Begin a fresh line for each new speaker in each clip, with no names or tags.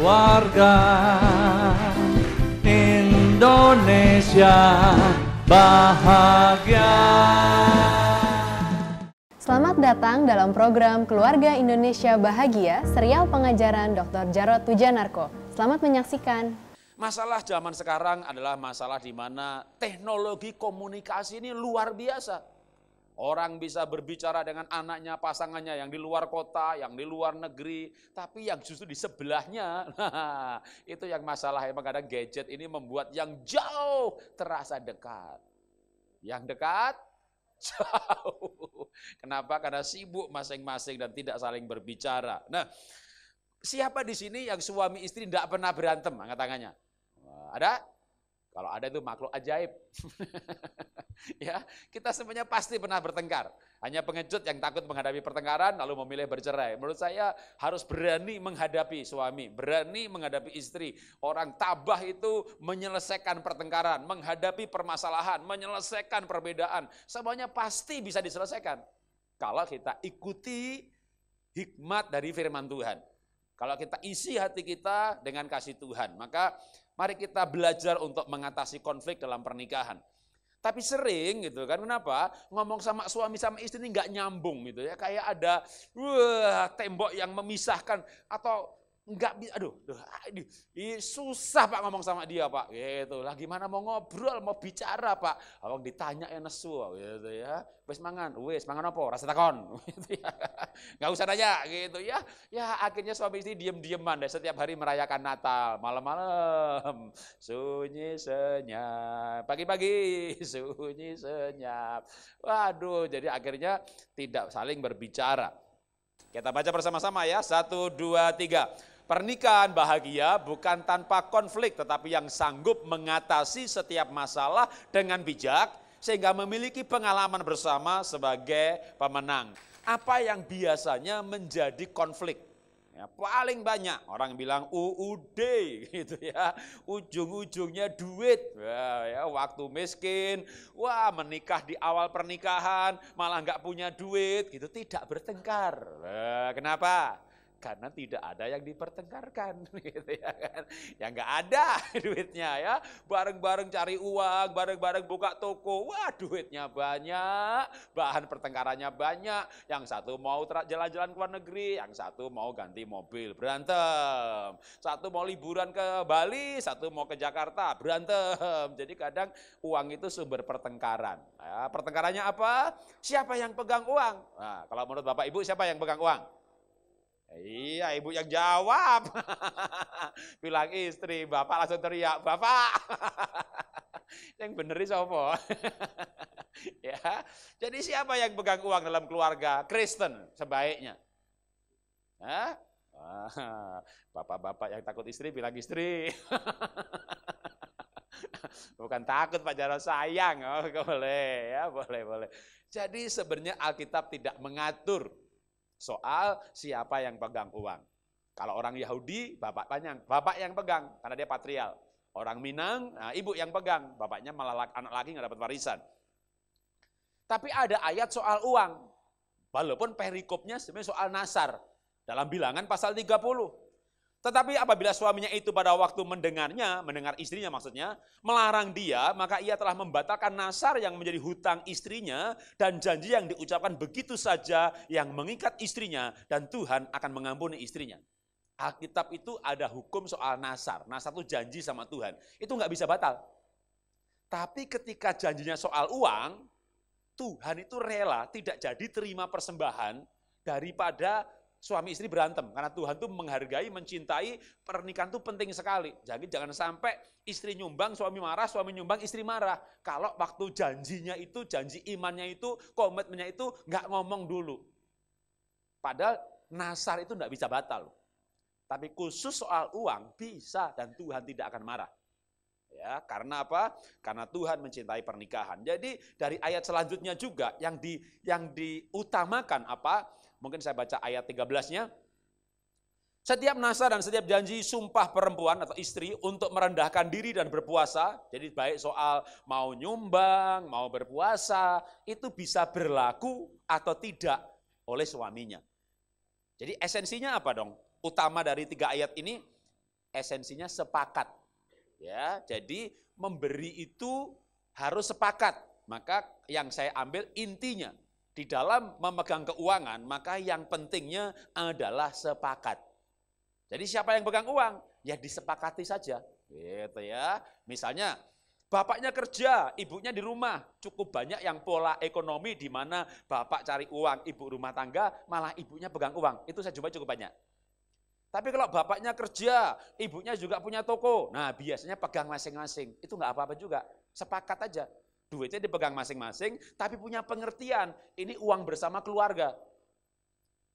keluarga Indonesia bahagia.
Selamat datang dalam program Keluarga Indonesia Bahagia, serial pengajaran Dr. Jarod Pujanarko. Selamat menyaksikan.
Masalah zaman sekarang adalah masalah di mana teknologi komunikasi ini luar biasa. Orang bisa berbicara dengan anaknya, pasangannya yang di luar kota, yang di luar negeri, tapi yang justru di sebelahnya, nah, itu yang masalah. Emang kadang gadget ini membuat yang jauh terasa dekat. Yang dekat, jauh. Kenapa? Karena sibuk masing-masing dan tidak saling berbicara. Nah, siapa di sini yang suami istri tidak pernah berantem? Angkat tangannya. Ada? Kalau ada itu makhluk ajaib. Ya, kita semuanya pasti pernah bertengkar. Hanya pengecut yang takut menghadapi pertengkaran lalu memilih bercerai. Menurut saya harus berani menghadapi suami, berani menghadapi istri. Orang tabah itu menyelesaikan pertengkaran, menghadapi permasalahan, menyelesaikan perbedaan. Semuanya pasti bisa diselesaikan. Kalau kita ikuti hikmat dari firman Tuhan. Kalau kita isi hati kita dengan kasih Tuhan, maka mari kita belajar untuk mengatasi konflik dalam pernikahan. Tapi sering gitu kan, kenapa? Ngomong sama suami sama istri ini nggak nyambung gitu ya. Kayak ada tembok yang memisahkan atau nggak bisa, aduh, susah Pak ngomong sama dia Pak. Gitu lah, gimana mau ngobrol, mau bicara Pak. Abang ditanya ya nesu gitu ya. Wes mangan apa? Rasa takon. Gitu ya. Nggak usah nanya gitu ya. Ya akhirnya suami istri diem-dieman deh setiap hari merayakan Natal, malam-malam sunyi senyap, pagi-pagi sunyi senyap. Waduh, jadi akhirnya tidak saling berbicara. Kita baca bersama-sama ya, 1, 2, 3. Pernikahan bahagia bukan tanpa konflik, tetapi yang sanggup mengatasi setiap masalah dengan bijak, sehingga memiliki pengalaman bersama sebagai pemenang. Apa yang biasanya menjadi konflik? Ya, paling banyak orang bilang UUD gitu ya, ujung-ujungnya duit. Ya, waktu miskin, wah menikah di awal pernikahan malah nggak punya duit, gitu tidak bertengkar. Kenapa? Karena tidak ada yang dipertengkarkan, gitu ya kan? Ya nggak ada duitnya ya, bareng-bareng cari uang, bareng-bareng buka toko, wah duitnya banyak, bahan pertengkarannya banyak. Yang satu mau jalan-jalan ke luar negeri, yang satu mau ganti mobil, berantem. Satu mau liburan ke Bali, satu mau ke Jakarta, berantem. Jadi kadang uang itu sumber pertengkaran. Ya, pertengkarannya apa? Siapa yang pegang uang? Nah, kalau menurut Bapak Ibu siapa yang pegang uang? Iya, ibu yang jawab. Bilang istri, bapak langsung teriak, bapak. Yang benerin siapa? Ya, jadi siapa yang pegang uang dalam keluarga Kristen sebaiknya? Hah? Bapak-bapak yang takut istri bilang istri. Bukan takut Pak Jarod, sayang. Oh, boleh ya, boleh. Jadi sebenarnya Alkitab tidak mengatur soal siapa yang pegang uang. Kalau orang Yahudi, bapak yang pegang, karena dia patrial. Orang Minang, nah, ibu yang pegang, bapaknya malah anak laki nggak dapat warisan. Tapi ada ayat soal uang, walaupun perikopnya sebenarnya soal nasar, dalam Bilangan pasal 30. Tetapi apabila suaminya itu pada waktu mendengar istrinya maksudnya, melarang dia, maka ia telah membatalkan nasar yang menjadi hutang istrinya dan janji yang diucapkan begitu saja yang mengikat istrinya dan Tuhan akan mengampuni istrinya. Alkitab itu ada hukum soal nasar. Nasar itu janji sama Tuhan. Itu nggak bisa batal. Tapi ketika janjinya soal uang, Tuhan itu rela tidak jadi terima persembahan daripada suami istri berantem, karena Tuhan tuh menghargai, mencintai, pernikahan tuh penting sekali. Jadi jangan sampai istri nyumbang, suami marah, suami nyumbang, istri marah. Kalau waktu janjinya itu, janji imannya itu, komitmennya itu nggak ngomong dulu. Padahal nasar itu nggak bisa batal. Tapi khusus soal uang bisa dan Tuhan tidak akan marah. Ya, karena apa? Karena Tuhan mencintai pernikahan. Jadi dari ayat selanjutnya juga yang diutamakan apa? Mungkin saya baca ayat 13-nya. Setiap nasar dan setiap janji sumpah perempuan atau istri untuk merendahkan diri dan berpuasa, jadi baik soal mau nyumbang, mau berpuasa, itu bisa berlaku atau tidak oleh suaminya. Jadi esensinya apa dong? Utama dari 3 ayat ini, esensinya sepakat. Ya, jadi memberi itu harus sepakat. Maka yang saya ambil intinya di dalam memegang keuangan, maka yang pentingnya adalah sepakat. Jadi siapa yang pegang uang? Ya disepakati saja. Gitu ya. Misalnya bapaknya kerja, ibunya di rumah. Cukup banyak yang pola ekonomi di mana bapak cari uang, ibu rumah tangga, malah ibunya pegang uang. Itu saya jumpai cukup banyak. Tapi kalau bapaknya kerja, ibunya juga punya toko, nah biasanya pegang masing-masing. Itu nggak apa-apa juga, sepakat aja. Duitnya dipegang masing-masing, tapi punya pengertian, ini uang bersama keluarga.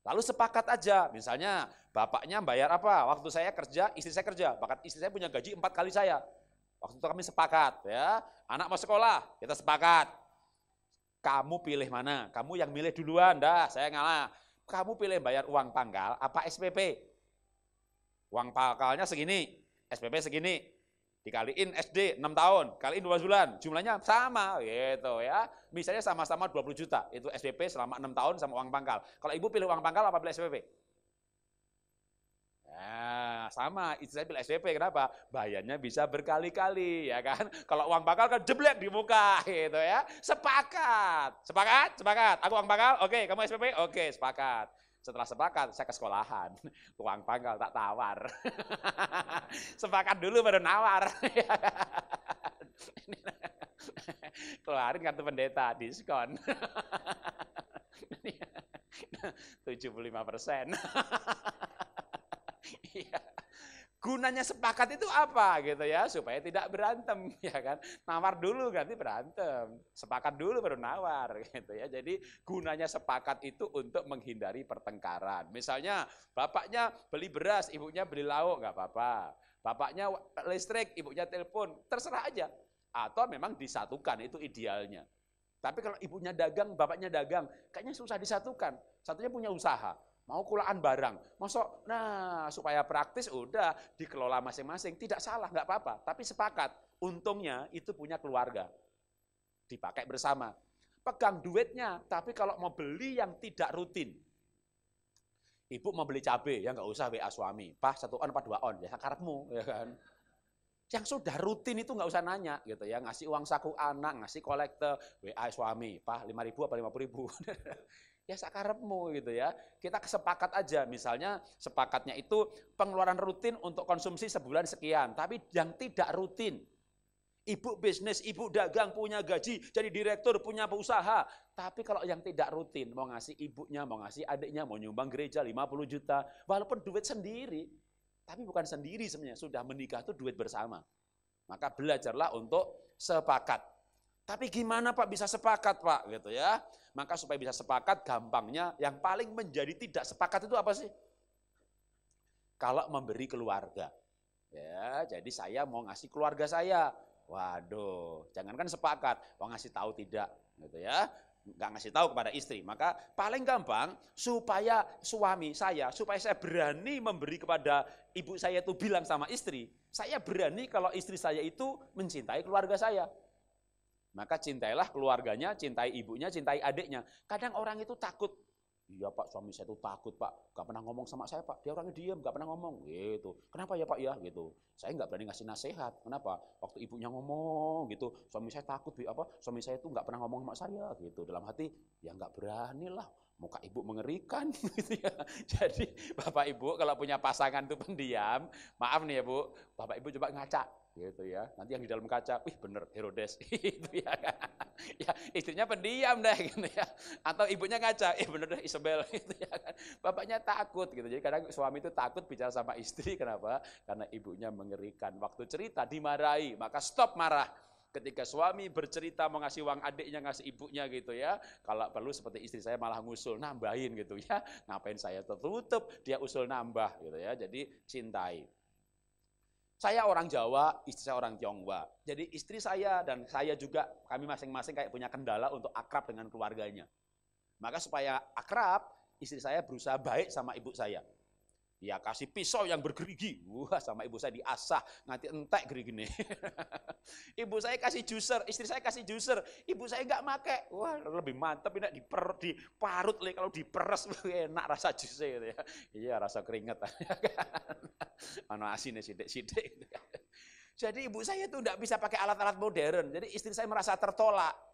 Lalu sepakat aja, misalnya bapaknya bayar apa, waktu saya kerja, istri saya kerja, bahkan istri saya punya gaji 4 kali saya. Waktu itu kami sepakat, ya. Anak mau sekolah, kita sepakat. Kamu pilih mana? Kamu yang milih duluan, dah saya ngalah. Kamu pilih bayar uang pangkal apa SPP? Uang pangkalnya segini, SPP segini, dikaliin SD 6 tahun, kaliin 12 bulan, jumlahnya sama gitu ya. Misalnya sama-sama 20 juta, itu SPP selama 6 tahun sama uang pangkal. Kalau ibu pilih uang pangkal apa pilih SPP? Nah, sama, istri saya pilih SPP, kenapa? Bayarnya bisa berkali-kali, ya kan? Kalau uang pangkal kan jeblek di muka, gitu ya. Sepakat, sepakat, sepakat. Aku uang pangkal, oke, kamu SPP, oke, sepakat. Setelah sepakat, saya ke sekolahan. Uang pangkal tak tawar. Sepakat dulu baru nawar. Keluarin kartu pendeta, diskon. 75%. Gunanya sepakat itu apa gitu ya, supaya tidak berantem ya kan. Nawar dulu ganti berantem, sepakat dulu baru nawar gitu ya. Jadi gunanya sepakat itu untuk menghindari pertengkaran. Misalnya bapaknya beli beras, ibunya beli lauk, nggak apa-apa. Bapaknya listrik, ibunya telepon, terserah aja. Atau memang disatukan, itu idealnya. Tapi kalau ibunya dagang, bapaknya dagang, kayaknya susah disatukan. Satunya punya usaha, mau kulaan barang, masuk, nah supaya praktis udah dikelola masing-masing, tidak salah, nggak apa-apa, tapi sepakat, untungnya itu punya keluarga, dipakai bersama, pegang duitnya, tapi kalau mau beli yang tidak rutin, ibu mau beli cabai, ya nggak usah WA suami, Pak 1 on apa 2 on, ya karepmu, ya kan. Yang sudah rutin itu nggak usah nanya, gitu ya, ngasih uang saku anak, ngasih kolektor, WA suami, Pak 5.000 apa 50.000. Ya sakarepmu gitu ya. Kita sepakat aja, misalnya sepakatnya itu pengeluaran rutin untuk konsumsi sebulan sekian, tapi yang tidak rutin. Ibu bisnis, ibu dagang, punya gaji, jadi direktur, punya usaha. Tapi kalau yang tidak rutin, mau ngasih ibunya, mau ngasih adiknya, mau nyumbang gereja 50 juta, walaupun duit sendiri, tapi bukan sendiri sebenarnya, sudah menikah itu duit bersama. Maka belajarlah untuk sepakat. Tapi gimana Pak bisa sepakat Pak gitu ya? Maka supaya bisa sepakat gampangnya yang paling menjadi tidak sepakat itu apa sih? Kalau memberi keluarga. Ya, jadi saya mau ngasih keluarga saya. Waduh, jangankan sepakat, mau ngasih tahu tidak gitu ya. Enggak ngasih tahu kepada istri. Maka paling gampang supaya suami saya, supaya saya berani memberi kepada ibu saya itu bilang sama istri, saya berani kalau istri saya itu mencintai keluarga saya. Maka cintailah keluarganya, cintai ibunya, cintai adiknya. Kadang orang itu takut. Iya Pak, suami saya itu takut Pak. Gak pernah ngomong sama saya Pak. Dia orangnya diam, gak pernah ngomong. Gitu. Kenapa ya Pak ya? Gitu. Saya nggak berani ngasih nasihat. Kenapa? Waktu ibunya ngomong gitu, suami saya takut. Suami saya itu nggak pernah ngomong sama saya. Gitu. Dalam hati, ya nggak berani lah. Muka ibu mengerikan. Gitu ya. Jadi Bapak Ibu kalau punya pasangan itu pendiam, maaf nih ya Bu, Bapak Ibu coba ngaca. Gitu ya, nanti yang di dalam kaca, wih bener Herodes, itu ya, ya istrinya pendiam deh, gitu ya, atau ibunya ngaca, bener deh Isabel, gitu ya kan, bapaknya takut, gitu. Jadi kadang suami itu takut bicara sama istri, kenapa? Karena ibunya mengerikan. Waktu cerita dimarahi, maka stop marah. Ketika suami bercerita mau ngasih uang adiknya, ngasih ibunya gitu ya, kalau perlu seperti istri saya malah ngusul nambahin gitu ya, ngapain saya tertutup, dia usul nambah gitu ya. Jadi cintai. Saya orang Jawa, istri saya orang Tionghoa. Jadi istri saya dan saya juga, kami masing-masing kayak punya kendala untuk akrab dengan keluarganya. Maka supaya akrab, istri saya berusaha baik sama ibu saya. Ya kasih pisau yang bergerigi. Wah, sama ibu saya diasah, nganti entek gerigine. Ibu saya kasih juicer, istri saya kasih juicer. Ibu saya enggak make. Wah, lebih mantep ini diparut le, kalau diperes enak rasa jusnya gitu ya. Iya, rasa keringet. Ano asinnya sidik-sidik. Jadi ibu saya itu enggak bisa pakai alat-alat modern. Jadi istri saya merasa tertolak.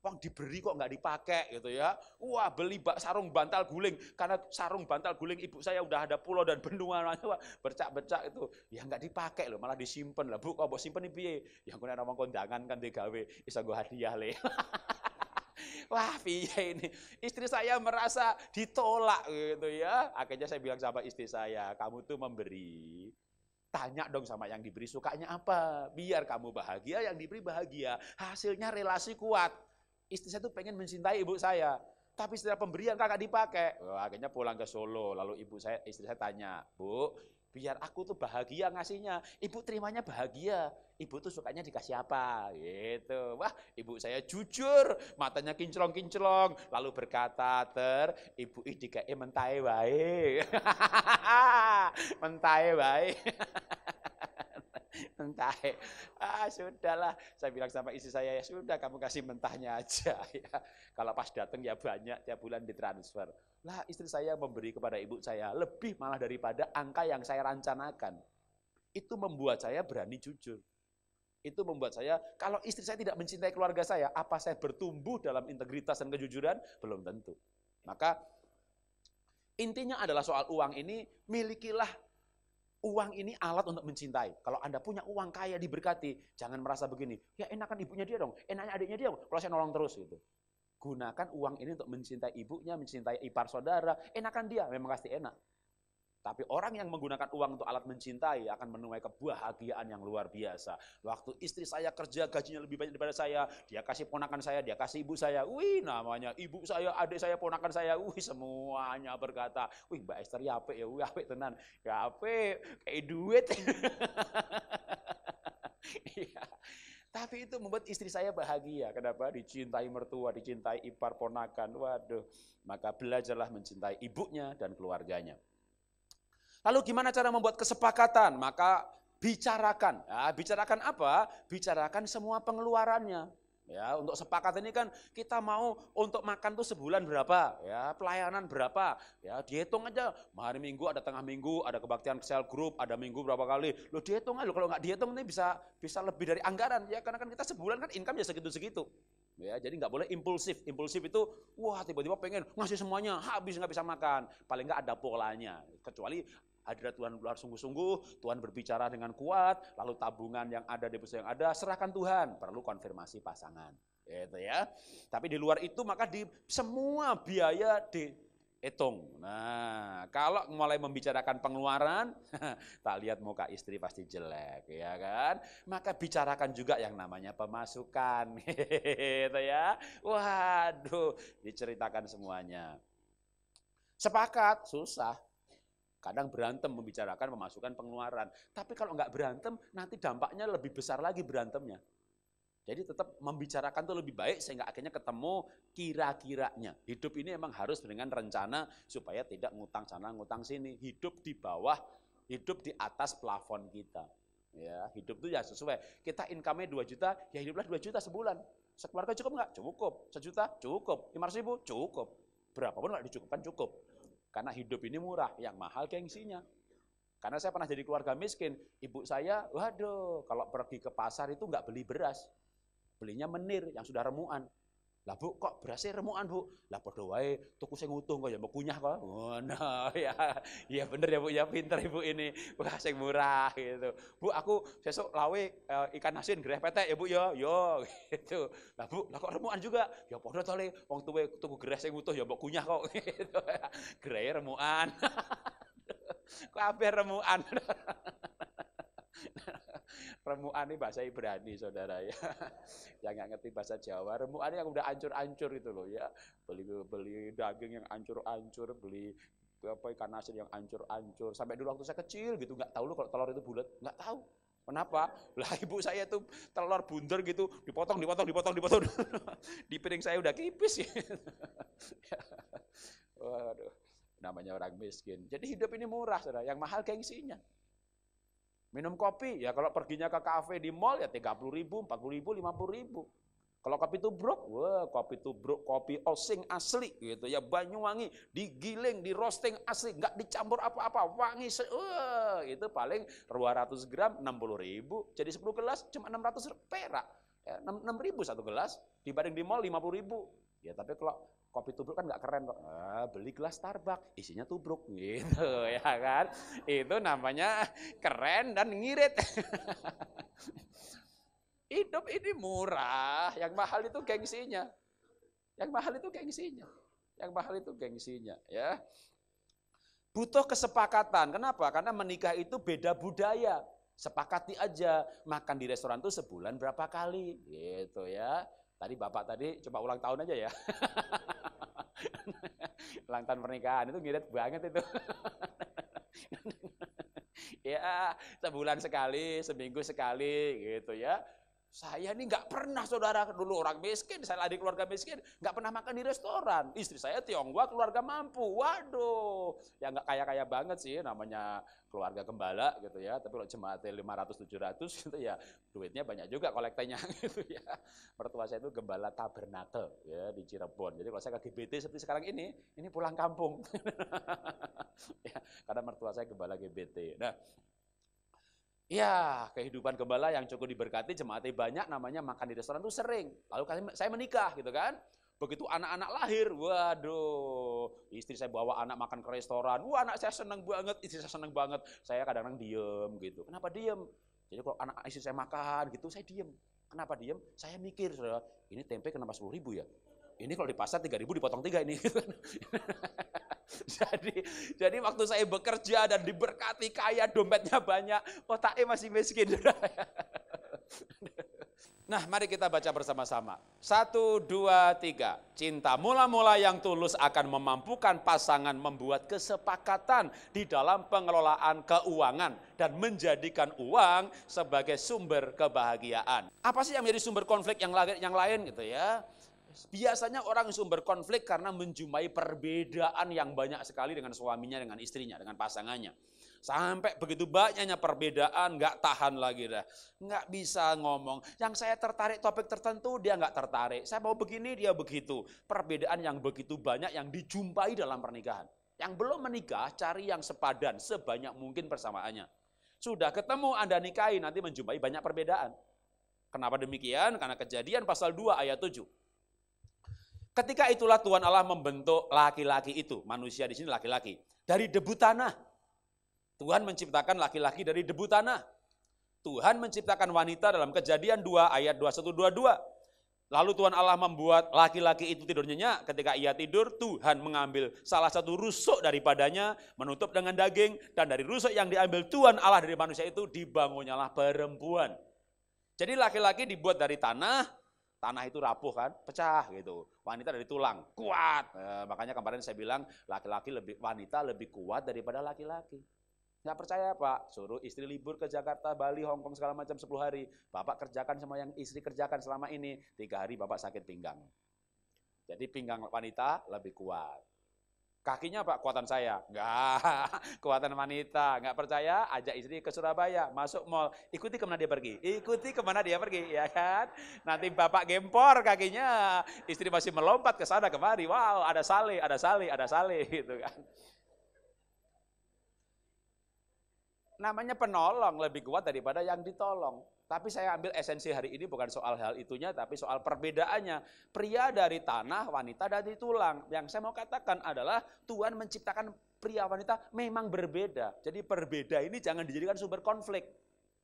Wong diberi kok nggak dipakai gitu ya. Wah, beli sarung bantal guling, karena sarung bantal guling ibu saya udah ada pulau dan benua, bercak-bercak itu. Ya nggak dipakai loh, malah disimpan lah. Bu, kok mau simpen nih piye? Ya aku nek kondangan kan digawe iso nggo hadiah le. Wah, piye ini? Istri saya merasa ditolak gitu ya. Akhirnya saya bilang sama istri saya, kamu tuh memberi, tanya dong sama yang diberi sukanya apa. Biar kamu bahagia, yang diberi bahagia. Hasilnya relasi kuat. Istri saya tuh pengen mencintai ibu saya, tapi setelah pemberian kakak dipakai. Akhirnya pulang ke Solo, lalu istri saya tanya, Bu, biar aku tuh bahagia ngasihnya, ibu terimanya bahagia, ibu tuh sukanya dikasih apa? Gitu. Wah, ibu saya jujur, matanya kinclong-kinclong, lalu berkata, ibu dikai mentahe wae. Mentahe wae. Mentahe. Sudahlah, saya bilang sama istri saya, ya sudah kamu kasih mentahnya aja ya. Kalau pas datang ya banyak, tiap bulan ditransfer. Lah, istri saya memberi kepada ibu saya lebih malah daripada angka yang saya rencanakan. Itu membuat saya berani jujur. Itu membuat saya, kalau istri saya tidak mencintai keluarga saya, apa saya bertumbuh dalam integritas dan kejujuran? Belum tentu. Maka intinya adalah soal uang ini, milikilah uang ini alat untuk mencintai. Kalau Anda punya uang kaya diberkati, jangan merasa begini, ya enakan ibunya dia dong, enaknya adiknya dia dong, kalau saya nolong terus gitu. Gunakan uang ini untuk mencintai ibunya, mencintai ipar saudara, enakan dia, memang pasti enak. Tapi orang yang menggunakan uang untuk alat mencintai akan menuai kebahagiaan yang luar biasa. Waktu istri saya kerja gajinya lebih banyak daripada saya, dia kasih ponakan saya, dia kasih ibu saya. Wih, namanya ibu saya, adik saya, ponakan saya. Wih, semuanya berkata, wih Mbak Esther ya apik ya, wih apik tenan. Ya apik, kayak duit. Iya. Tapi itu membuat istri saya bahagia. Kenapa? Dicintai mertua, dicintai ipar ponakan. Waduh, maka belajarlah mencintai ibunya dan keluarganya. Lalu gimana cara membuat kesepakatan? Maka bicarakan. Nah, bicarakan apa? Bicarakan semua pengeluarannya. Ya, untuk sepakat ini kan kita mau untuk makan tuh sebulan berapa, ya, pelayanan berapa, ya, dihitung aja. Hari Minggu ada tengah minggu, ada kebaktian sel group, ada minggu berapa kali. Lo dihitung aja, kalau nggak dihitung ini bisa lebih dari anggaran, ya, karena kan kita sebulan kan income ya segitu-segitu. Ya, jadi nggak boleh impulsif. Impulsif itu, wah tiba-tiba pengen ngasih semuanya, habis nggak bisa makan. Paling nggak ada polanya. Kecuali hadirat Tuhan luar sungguh-sungguh, Tuhan berbicara dengan kuat, lalu tabungan yang ada, deposito yang ada, serahkan Tuhan. Perlu konfirmasi pasangan. Gitu ya. Tapi di luar itu maka di semua biaya dihitung. Nah, kalau mulai membicarakan pengeluaran, tak lihat muka istri pasti jelek, ya kan? Maka bicarakan juga yang namanya pemasukan, gitu ya. Waduh, diceritakan semuanya. Sepakat, susah. Kadang berantem membicarakan pemasukan pengeluaran. Tapi kalau nggak berantem, nanti dampaknya lebih besar lagi berantemnya. Jadi tetap membicarakan itu lebih baik sehingga akhirnya ketemu kira-kiranya. Hidup ini emang harus dengan rencana supaya tidak ngutang sana, ngutang sini. Hidup di bawah, hidup di atas plafon kita. Ya, hidup itu ya sesuai. Kita income-nya 2 juta, ya hiduplah 2 juta sebulan. Sekeluarga cukup nggak? Cukup. 1 juta? Cukup. 500 ribu? Cukup. Berapapun nggak dicukupkan cukup. Karena hidup ini murah, yang mahal gengsinya. Karena saya pernah jadi keluarga miskin, ibu saya, waduh, kalau pergi ke pasar itu nggak beli beras. Belinya menir, yang sudah remuan. Lah Bu, kok berasnya remuan Bu? Lah podo wae, tuku sing utuh kok ya mau kunyah kok. Oh, nah, ya bener ya Bu, ya pinter Ibu ini. Wah, sing murah gitu. Bu, aku besok lawe ikan asin gereh petek ya Bu ya. Yo gitu. Lah Bu, lah kok remuan juga? Ya podo to le, wong tuku gereh sing utuh ya mbok kunyah kok gitu. Gereh remuan. Kabeh remuan. Remuan ini bahasa Ibrani saudara ya. Yang nggak ngerti bahasa Jawa, remuan yang udah ancur-ancur itu loh ya. Beli daging yang ancur-ancur, beli ikan asin yang ancur-ancur. Sampai dulu waktu saya kecil gitu nggak tahu loh kalau telur itu bulat, nggak tahu. Kenapa? Lah ibu saya tuh telur bundar gitu, dipotong. Di piring saya udah kipis ya. Waduh. namanya orang miskin. Jadi hidup ini murah, saudara. Yang mahal gengsinya. Minum kopi, ya kalau perginya ke kafe di mall ya 30.000, 40.000, 50.000. Kalau kopi tubruk, wah kopi tubruk, kopi osing asli gitu ya, Banyuwangi, digiling, di roasting asli, nggak dicampur apa-apa, wangi, itu paling 200 gram 60.000, jadi 10 gelas cuma 600 perak, ya, 6.000 satu gelas, dibanding di mall 50.000. Ya tapi kalau kopi tubruk kan nggak keren kok. Beli gelas Starbucks, isinya tubruk gitu ya kan. Itu namanya keren dan ngirit. Hidup ini murah, yang mahal itu gengsinya. Yang mahal itu gengsinya. Yang mahal itu gengsinya ya. Butuh kesepakatan. Kenapa? Karena menikah itu beda budaya. Sepakati aja makan di restoran tuh sebulan berapa kali gitu ya. Tadi Bapak tadi coba ulang tahun aja ya. Ulang tahun pernikahan itu ngirit banget itu. Ya, sebulan sekali, seminggu sekali gitu ya. Saya ini nggak pernah, saudara, dulu orang miskin, saya adik keluarga miskin, nggak pernah makan di restoran. Istri saya Tionghoa, keluarga mampu. Waduh, ya nggak kaya-kaya banget sih, namanya keluarga gembala gitu ya. Tapi kalau jemaatnya 500-700 gitu ya, duitnya banyak juga kolektanya gitu ya. Mertua saya itu gembala tabernakel ya di Cirebon. Jadi kalau saya ke GBT seperti sekarang ini pulang kampung. Ya, karena mertua saya gembala GBT. Nah, ya, kehidupan gembala yang cukup diberkati, jemaatnya banyak, namanya makan di restoran itu sering. Lalu saya menikah gitu kan. Begitu anak-anak lahir, waduh, istri saya bawa anak makan ke restoran. Wah, anak saya senang banget, istri saya senang banget. Saya kadang-kadang diem gitu. Kenapa diem? Jadi kalau anak istri saya makan gitu, saya diem. Kenapa diem? Saya mikir, saudara, ini tempe kenapa 10.000 ya? Ini kalau di pasar 3.000 dipotong 3 ini. Jadi waktu saya bekerja dan diberkati kaya, dompetnya banyak, otaknya masih miskin. Nah, mari kita baca bersama-sama. 1, 2, 3. Cinta mula-mula yang tulus akan memampukan pasangan membuat kesepakatan di dalam pengelolaan keuangan dan menjadikan uang sebagai sumber kebahagiaan. Apa sih yang menjadi sumber konflik yang lain gitu ya? Biasanya orang sumber konflik karena menjumpai perbedaan yang banyak sekali dengan suaminya, dengan istrinya, dengan pasangannya. Sampai begitu banyaknya perbedaan, nggak tahan lagi dah. Nggak bisa ngomong. Yang saya tertarik topik tertentu, dia nggak tertarik. Saya mau begini, dia begitu. Perbedaan yang begitu banyak yang dijumpai dalam pernikahan. Yang belum menikah, cari yang sepadan, sebanyak mungkin persamaannya. Sudah ketemu, Anda nikahi, nanti menjumpai banyak perbedaan. Kenapa demikian? Karena Kejadian pasal 2 ayat 7. Ketika itulah Tuhan Allah membentuk laki-laki itu, manusia di sini laki-laki, dari debu tanah. Tuhan menciptakan laki-laki dari debu tanah. Tuhan menciptakan wanita dalam Kejadian 2 ayat 21-22. Lalu Tuhan Allah membuat laki-laki itu tidur nyenyak. Ketika ia tidur, Tuhan mengambil salah satu rusuk daripadanya, menutup dengan daging, dan dari rusuk yang diambil Tuhan Allah dari manusia itu dibangunnyalah perempuan. Jadi laki-laki dibuat dari tanah. Tanah itu rapuh kan, pecah gitu. Wanita dari tulang, kuat. Makanya kemarin saya bilang wanita lebih kuat daripada laki-laki. Nggak percaya Pak, suruh istri libur ke Jakarta, Bali, Hongkong segala macam 10 hari. Bapak kerjakan sama yang istri kerjakan selama ini, 3 hari Bapak sakit pinggang. Jadi pinggang wanita lebih kuat. Kakinya Pak, kuatan saya. Enggak, kuatan wanita. Enggak percaya, ajak istri ke Surabaya, masuk mall, ikuti kemana dia pergi. Ikuti kemana dia pergi, ya kan? Nanti Bapak gempor kakinya, istri masih melompat ke sana kemari. Wow, ada saleh gitu kan. Namanya penolong lebih kuat daripada yang ditolong. Tapi saya ambil esensi hari ini bukan soal hal itunya, tapi soal perbedaannya. Pria dari tanah, wanita dari tulang. Yang saya mau katakan adalah Tuhan menciptakan pria wanita memang berbeda. Jadi berbeda ini jangan dijadikan sumber konflik.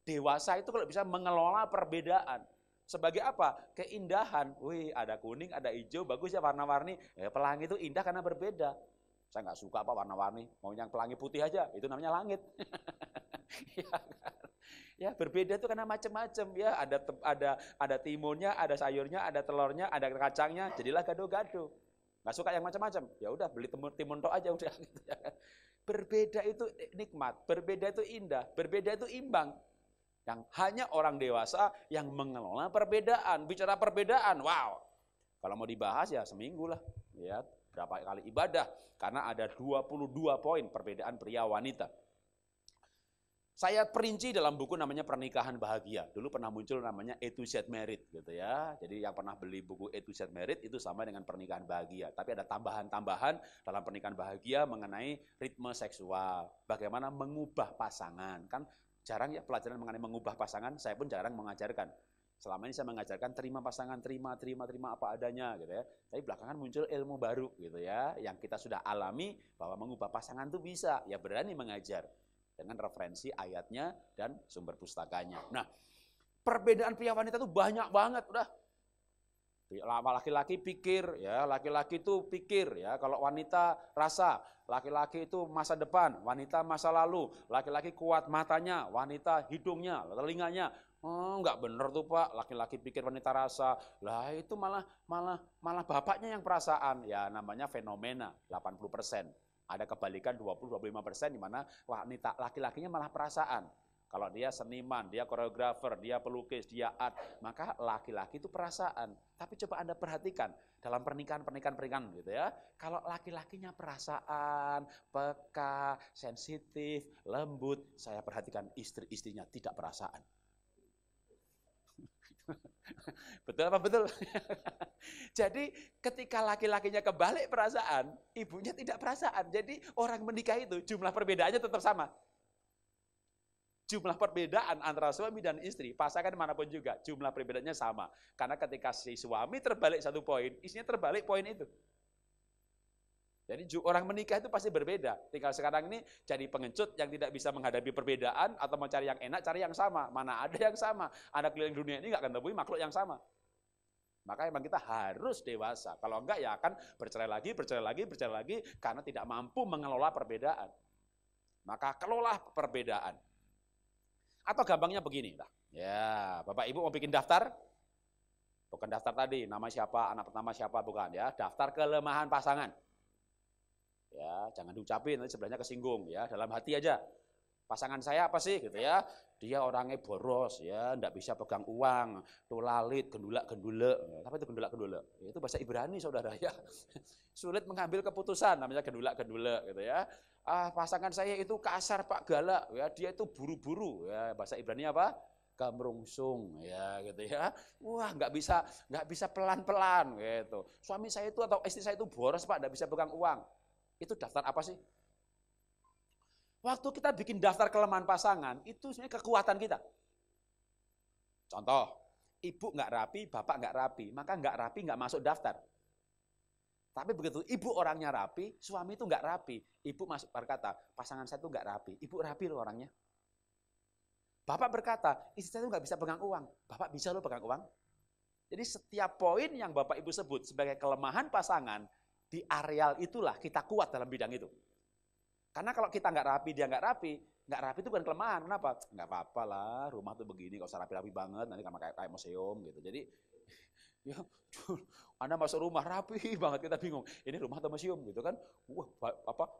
Dewasa itu kalau bisa mengelola perbedaan. Sebagai apa? Keindahan. Wih, ada kuning, ada hijau, bagus ya warna-warni. Pelangi itu indah karena berbeda. Saya nggak suka apa warna-warni, mau yang pelangi putih aja, itu namanya langit. Ya berbeda itu karena macam-macam ya, ada timunnya, ada sayurnya, ada telurnya, ada kacangnya, jadilah gado-gado. Nggak suka yang macam-macam, ya udah beli timun tok aja udah. Gitu ya. Berbeda itu nikmat, berbeda itu indah, berbeda itu imbang. Yang hanya orang dewasa yang mengelola perbedaan, bicara perbedaan, wow. Kalau mau dibahas ya seminggu lah, ya. berapa kali ibadah, karena ada 22 poin perbedaan pria wanita. Saya perinci dalam buku namanya Pernikahan Bahagia. Dulu pernah muncul namanya A to Z Married gitu ya. Jadi yang pernah beli buku A to Z Married itu sama dengan Pernikahan Bahagia. Tapi ada tambahan-tambahan dalam Pernikahan Bahagia mengenai ritme seksual. Bagaimana mengubah pasangan. Kan jarang ya pelajaran mengenai mengubah pasangan, saya pun jarang mengajarkan. Selama ini saya mengajarkan terima pasangan, terima apa adanya gitu ya. Tapi belakangan muncul ilmu baru gitu ya. Yang kita sudah alami bahwa mengubah pasangan itu bisa. Ya berani mengajar. Dengan referensi ayatnya dan sumber pustakanya. Nah, perbedaan pria wanita itu banyak banget udah. Laki-laki pikir ya, laki-laki itu pikir ya. Kalau wanita rasa, laki-laki itu masa depan, wanita masa lalu. Laki-laki kuat matanya, wanita hidungnya, telinganya. Oh, enggak bener tuh Pak, laki-laki pikir wanita rasa. Lah itu malah bapaknya yang perasaan. Ya namanya fenomena 80%. Ada kebalikan 20-25% di mana wanita laki-lakinya malah perasaan. Kalau dia seniman, dia koreografer, dia pelukis, dia art, maka laki-laki itu perasaan. Tapi coba Anda perhatikan dalam pernikahan gitu ya. Kalau laki-lakinya perasaan, peka, sensitif, lembut, saya perhatikan istri-istrinya tidak perasaan. Betul apa betul? Jadi ketika laki-lakinya kebalik perasaan, ibunya tidak perasaan. Jadi orang menikah itu jumlah perbedaannya tetap sama. Jumlah perbedaan antara suami dan istri, pasangan manapun juga, jumlah perbedaannya sama. Karena ketika si suami terbalik satu poin, istrinya terbalik poin itu. Jadi orang menikah itu pasti berbeda. Tinggal sekarang ini jadi pengecut yang tidak bisa menghadapi perbedaan atau mau cari yang enak, cari yang sama. Mana ada yang sama? Anak keliling dunia ini nggak akan temui makhluk yang sama. Maka memang kita harus dewasa. Kalau enggak ya akan bercerai lagi karena tidak mampu mengelola perbedaan. Maka kelola perbedaan. Atau gampangnya begini. Ya, Bapak Ibu mau bikin daftar? Bukan daftar tadi, nama siapa, anak pertama siapa, bukan ya. Daftar kelemahan pasangan. Ya, jangan diucapin, nanti sebelahnya kesinggung ya, dalam hati aja. Pasangan saya apa sih gitu ya? Dia orangnya boros ya, enggak bisa pegang uang, tulalit, gendulak-gendulek. Apa itu gendulak-gendulek? Itu bahasa Ibrani Saudara ya. Sulit mengambil keputusan namanya gendulak-gendulek gitu ya. Pasangan saya itu kasar Pak, galak ya, dia itu buru-buru ya, bahasa Ibrani apa? Kemerungsung ya gitu ya. Wah, nggak bisa pelan-pelan gitu. Suami saya itu atau istri saya itu boros Pak, enggak bisa pegang uang. Itu daftar apa sih? Waktu kita bikin daftar kelemahan pasangan, itu sebenarnya kekuatan kita. Contoh, ibu nggak rapi, bapak nggak rapi, maka nggak rapi nggak masuk daftar. Tapi begitu ibu orangnya rapi, suami itu nggak rapi, ibu masuk berkata, pasangan saya itu nggak rapi, ibu rapi loh orangnya. Bapak berkata, istri saya itu nggak bisa pegang uang, bapak bisa loh pegang uang. Jadi setiap poin yang bapak ibu sebut sebagai kelemahan pasangan, di areal itulah kita kuat dalam bidang itu. Karena kalau kita nggak rapi, dia nggak rapi itu bukan kelemahan. Kenapa? Nggak apa-apa lah, rumah tuh begini, nggak usah rapi-rapi banget, nanti kayak museum gitu. Jadi, ya, Anda masuk rumah rapi banget, kita bingung. Ini rumah atau museum gitu kan? Wah,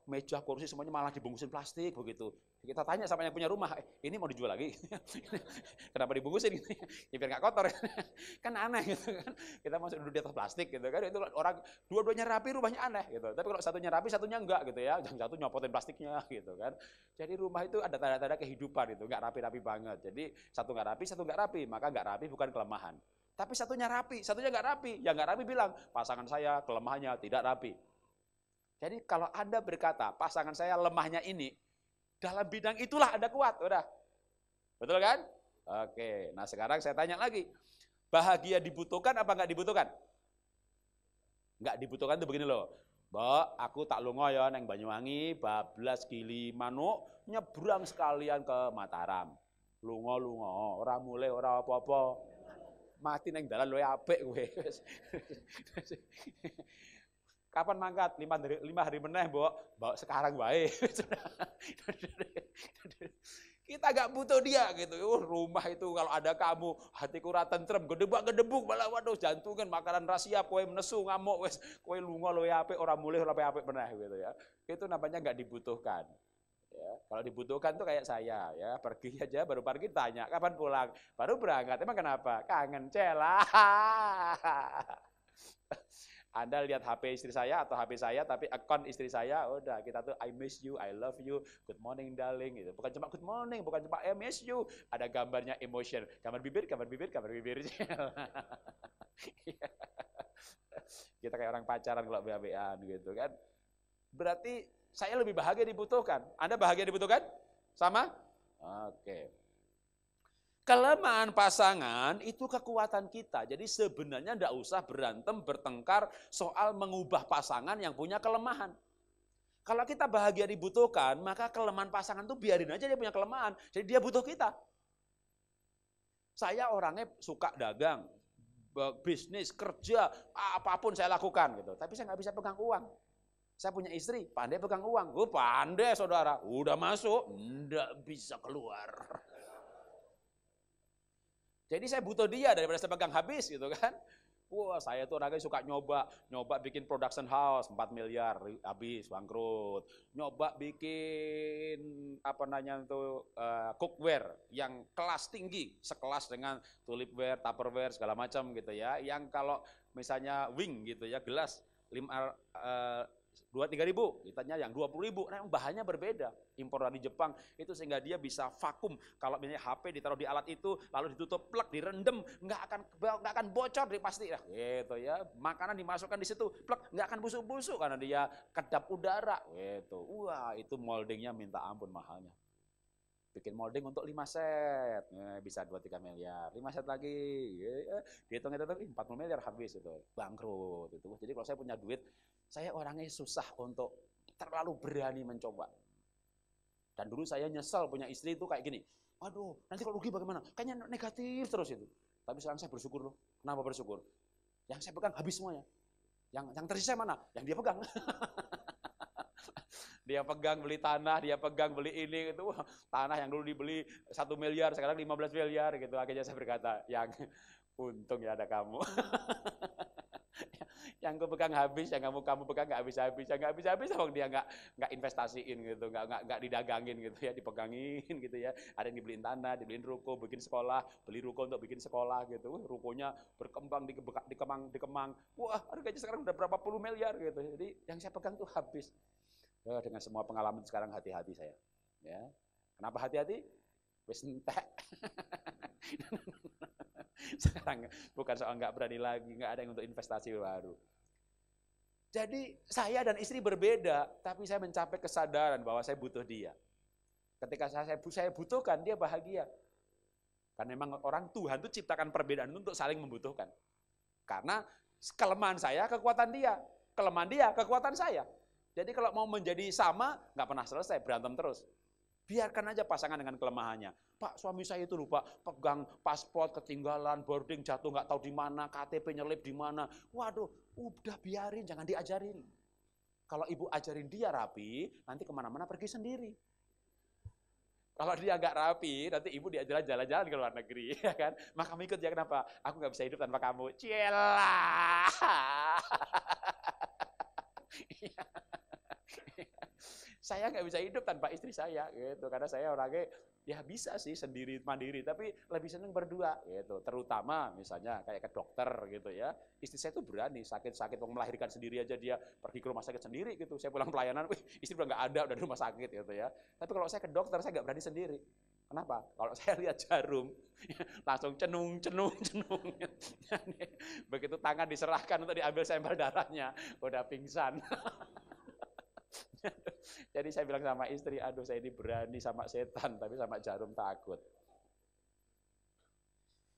meja, kursi semuanya malah dibungkusin plastik begitu. Kita tanya sama yang punya rumah, ini mau dijual lagi? Kenapa dibungkusin? Ya biar nggak kotor. Kan aneh gitu kan? Kita masuk duduk di atas plastik gitu kan? Itu orang dua-duanya rapi, rumahnya aneh gitu. Tapi kalau satunya rapi, satunya enggak gitu ya. Yang satu nyopotin plastiknya gitu kan. Jadi rumah itu ada tanda-tanda kehidupan itu, nggak rapi-rapi banget. Jadi satu nggak rapi, satu nggak rapi. Maka nggak rapi bukan kelemahan. Tapi satunya rapi, satunya nggak rapi. Yang nggak rapi bilang, pasangan saya kelemahannya tidak rapi. Jadi kalau Anda berkata, pasangan saya lemahnya ini, dalam bidang itulah Anda kuat, udah. Betul kan? Oke, nah sekarang saya tanya lagi. Bahagia dibutuhkan apa nggak dibutuhkan? Nggak dibutuhkan itu begini loh. Mbak, aku tak lungo ya neng Banyuwangi, bablas Gili Manuk, nyebrang sekalian ke Mataram. Lungo, ora mulai, ora apa-apa. Mati neng dalan luwe apik kowe. Kapan mangkat? 5 hari meneh, Mbok. Mbok sekarang wae. Kita gak butuh dia gitu. Rumah itu kalau ada kamu, hatiku ora tentrem, gedebuk malah waduh jantungan makanan rahasia kowe menesu ngamuk wis kowe lunga luwe apik ora mulih ora apik meneh gitu ya. Itu namanya enggak dibutuhkan. Ya, kalau dibutuhkan tuh kayak saya ya, pergi aja baru pergi tanya kapan pulang, baru berangkat. Emang kenapa? Kangen celah. Anda lihat HP istri saya atau HP saya, tapi akun istri saya, udah kita tuh I miss you, I love you, good morning darling, gitu. Bukan cuma good morning, bukan cuma I miss you, ada gambarnya emotion, gambar bibir, gambar bibir, gambar bibir. Kita kayak orang pacaran kalau BA-BAan gitu kan. Berarti saya lebih bahagia dibutuhkan. Anda bahagia dibutuhkan? Sama? Oke. Kelemahan pasangan itu kekuatan kita. Jadi sebenarnya tidak usah berantem, bertengkar soal mengubah pasangan yang punya kelemahan. Kalau kita bahagia dibutuhkan, maka kelemahan pasangan itu biarin aja dia punya kelemahan. Jadi dia butuh kita. Saya orangnya suka dagang, bisnis, kerja, apapun saya lakukan gitu. Tapi saya nggak bisa pegang uang. Saya punya istri, pandai pegang uang. Pandai saudara, udah masuk, nggak bisa keluar. Jadi saya butuh dia daripada saya pegang habis gitu kan. Wah, saya tuh orangnya suka nyoba bikin production house 4 miliar habis bangkrut. Nyoba bikin cookware yang kelas tinggi, sekelas dengan tulipware, tupperware segala macam gitu ya. Yang kalau misalnya wing gitu ya, gelas 2-3 ribu, kitanya yang 20 ribu, nah bahannya berbeda, impor dari Jepang, itu sehingga dia bisa vakum, kalau misalnya HP ditaruh di alat itu, lalu ditutup, plek, direndam, nggak akan bocor, pasti, gitu ya, makanan dimasukkan di situ, plek, nggak akan busuk-busuk, karena dia kedap udara, gitu, wah itu moldingnya minta ampun mahalnya. Bikin molding untuk 5 set, bisa 2-3 miliar, 5 set lagi, dihitung-hitung 40 miliar habis itu, bangkrut itu. Jadi kalau saya punya duit, saya orangnya susah untuk terlalu berani mencoba. Dan dulu saya nyesel punya istri itu kayak gini, aduh nanti kalau rugi bagaimana, kayaknya negatif terus itu. Tapi sekarang saya bersyukur loh, kenapa bersyukur? Yang saya pegang habis semuanya, yang tersisa mana? Yang dia pegang. Dia pegang beli tanah, dia pegang beli ini gitu. Wah, tanah yang dulu dibeli 1 miliar, sekarang 15 miliar gitu. Akhirnya saya berkata, yang untung ya ada kamu. Yang gue pegang habis, yang kamu pegang nggak habis-habis, yang nggak habis-habis, emang dia nggak investasiin gitu, nggak didagangin gitu ya, dipegangin gitu ya. Ada yang dibeliin tanah, dibeliin ruko, bikin sekolah, beli ruko untuk bikin sekolah gitu. Rukonya berkembang di Kemang. Wah, harganya sekarang udah berapa puluh miliar gitu. Jadi yang saya pegang tuh habis. Dengan semua pengalaman sekarang hati-hati saya. Ya. Kenapa hati-hati? Wis entek. Sekarang bukan soal nggak berani lagi, nggak ada yang untuk investasi baru. Jadi saya dan istri berbeda, tapi saya mencapai kesadaran bahwa saya butuh dia. Ketika saya butuhkan, dia bahagia. Karena memang orang Tuhan itu ciptakan perbedaan untuk saling membutuhkan. Karena kelemahan saya, kekuatan dia. Kelemahan dia, kekuatan saya. Jadi kalau mau menjadi sama, nggak pernah selesai, berantem terus. Biarkan aja pasangan dengan kelemahannya. Pak, suami saya itu lupa pegang paspor, ketinggalan, boarding, jatuh nggak tahu di mana, KTP nyelip di mana. Waduh, udah biarin, jangan diajarin. Kalau ibu ajarin dia rapi, nanti kemana-mana pergi sendiri. Kalau dia nggak rapi, nanti ibu diajarin jalan-jalan ke luar negeri, ya kan? Maka kamu ikut ya, kenapa? Aku nggak bisa hidup tanpa kamu. Cielah. Saya nggak bisa hidup tanpa istri saya, gitu. Karena saya orangnya ya bisa sih sendiri mandiri, tapi lebih seneng berdua, gitu. Terutama misalnya kayak ke dokter, gitu ya. Istri saya tuh berani sakit-sakit mau melahirkan sendiri aja, dia pergi ke rumah sakit sendiri, gitu. Saya pulang pelayanan, istri udah nggak ada, udah di rumah sakit, gitu ya. Tapi kalau saya ke dokter, saya nggak berani sendiri. Kenapa? Kalau saya lihat jarum, langsung cenung. Begitu tangan diserahkan untuk diambil sampel darahnya, udah pingsan. Jadi saya bilang sama istri, aduh saya ini berani sama setan, tapi sama jarum takut.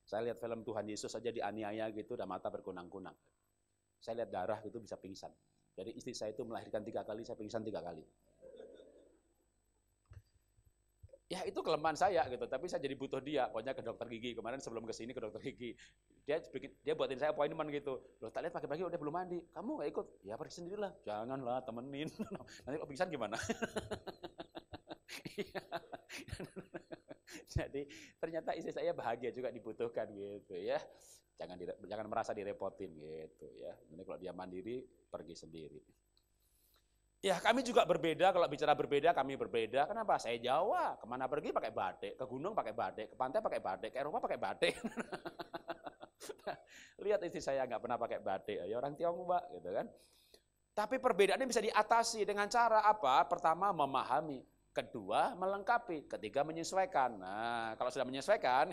Saya lihat film Tuhan Yesus saja dianiaya gitu, udah mata berkunang-kunang. Saya lihat darah gitu bisa pingsan. Jadi istri saya itu melahirkan 3 kali, saya pingsan 3 kali. Ya itu kelemahan saya gitu, tapi saya jadi butuh dia. Pokoknya ke dokter gigi, kemarin sebelum ke sini ke dokter gigi. Dia buatin saya appointment gitu. Loh, tak lihat pagi-pagi udah belum mandi. Kamu nggak ikut? Ya pergi sendirilah. Janganlah, temenin. Nanti kok pingsan gimana? Jadi ternyata istri saya bahagia juga dibutuhkan gitu ya. Jangan merasa direpotin gitu ya. Nanti kalau dia mandiri, pergi sendiri. Ya kami juga berbeda, kalau bicara berbeda kami berbeda. Kenapa? Saya Jawa, kemana pergi pakai batik, ke gunung pakai batik, ke pantai pakai batik, ke Eropa pakai batik. Lihat istri saya nggak pernah pakai batik, ya orang Tionghoa gitu kan. Tapi perbedaannya bisa diatasi dengan cara apa? Pertama, memahami. Kedua, melengkapi. Ketiga, menyesuaikan. Nah, kalau sudah menyesuaikan,